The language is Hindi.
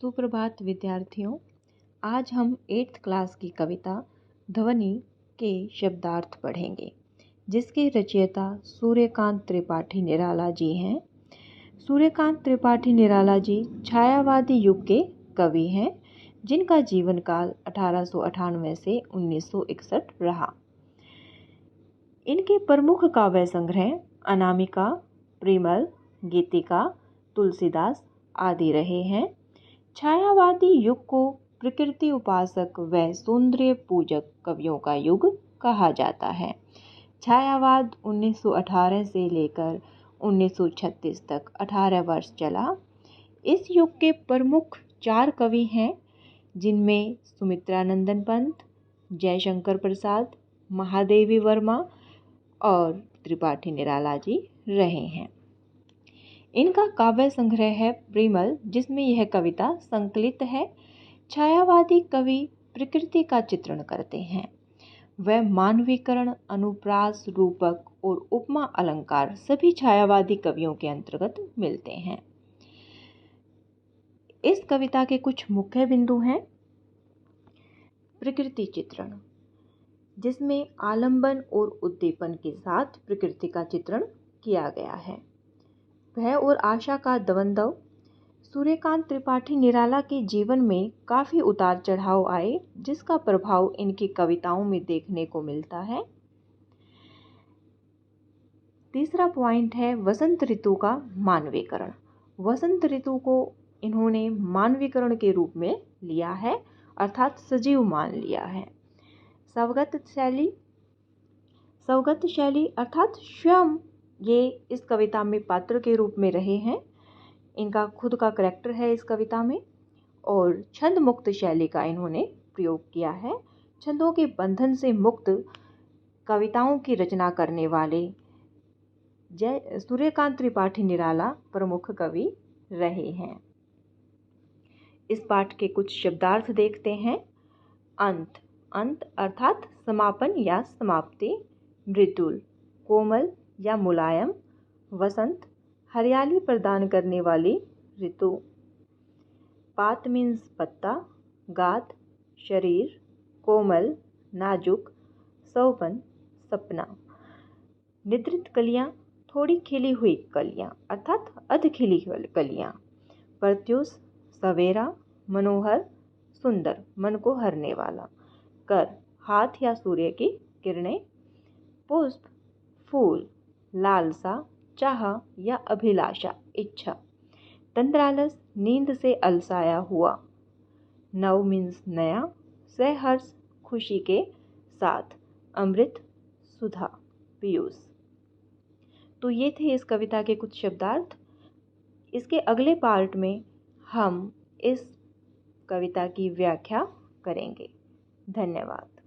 सुप्रभात विद्यार्थियों। आज हम 8th क्लास की कविता ध्वनि के शब्दार्थ पढ़ेंगे, जिसके रचयिता सूर्यकांत त्रिपाठी निराला जी हैं। सूर्यकांत त्रिपाठी निराला जी छायावादी युग के कवि हैं, जिनका जीवन काल 1898 से 1961 रहा। इनके प्रमुख काव्य संग्रह अनामिका, प्रिमल, गीतिका, तुलसीदास आदि रहे हैं। छायावादी युग को प्रकृति उपासक व सौंदर्य पूजक कवियों का युग कहा जाता है। छायावाद 1918 से लेकर 1936 तक 18 वर्ष चला। इस युग के प्रमुख 4 कवि हैं, जिनमें सुमित्रानंदन पंत, जयशंकर प्रसाद, महादेवी वर्मा और त्रिपाठी निराला जी रहे हैं। इनका काव्य संग्रह है प्रिमल, जिसमें यह कविता संकलित है। छायावादी कवि प्रकृति का चित्रण करते हैं। वह मानवीकरण, अनुप्रास, रूपक और उपमा अलंकार सभी छायावादी कवियों के अंतर्गत मिलते हैं। इस कविता के कुछ मुख्य बिंदु हैं। प्रकृति चित्रण, जिसमें आलंबन और उद्दीपन के साथ प्रकृति का चित्रण किया गया है। भय और आशा का द्वंद्व। सूर्यकांत त्रिपाठी निराला के जीवन में काफ़ी उतार चढ़ाव आए, जिसका प्रभाव इनकी कविताओं में देखने को मिलता है। तीसरा पॉइंट है वसंत ऋतु का मानवीकरण। वसंत ऋतु को इन्होंने मानवीकरण के रूप में लिया है, अर्थात सजीव मान लिया है। स्वगत शैली अर्थात स्वयं ये इस कविता में पात्र के रूप में रहे हैं। इनका खुद का करैक्टर है इस कविता में। और छंद मुक्त शैली का इन्होंने प्रयोग किया है। छंदों के बंधन से मुक्त कविताओं की रचना करने वाले सूर्यकांत त्रिपाठी निराला प्रमुख कवि रहे हैं। इस पाठ के कुछ शब्दार्थ देखते हैं। अंत अर्थात समापन या समाप्ति। मृदुल, कोमल या मुलायम। वसंत, हरियाली प्रदान करने वाली ऋतु। पात मीन्स पत्ता। गात, शरीर। कोमल, नाजुक। सौवन, सपना। निद्रित कलियां, थोड़ी खिली हुई कलियां अर्थात अध खिली कलियां। प्रत्युष, सवेरा। मनोहर, सुंदर, मन को हरने वाला। कर, हाथ या सूर्य की किरणें। पुष्प, फूल। लालसा, चाह या अभिलाषा, इच्छा। तंद्रालस, नींद से अलसाया हुआ। नव मीन्स नया। सहर्ष, खुशी के साथ। अमृत, सुधा, पीयूष। तो ये थे इस कविता के कुछ शब्दार्थ। इसके अगले पार्ट में हम इस कविता की व्याख्या करेंगे। धन्यवाद।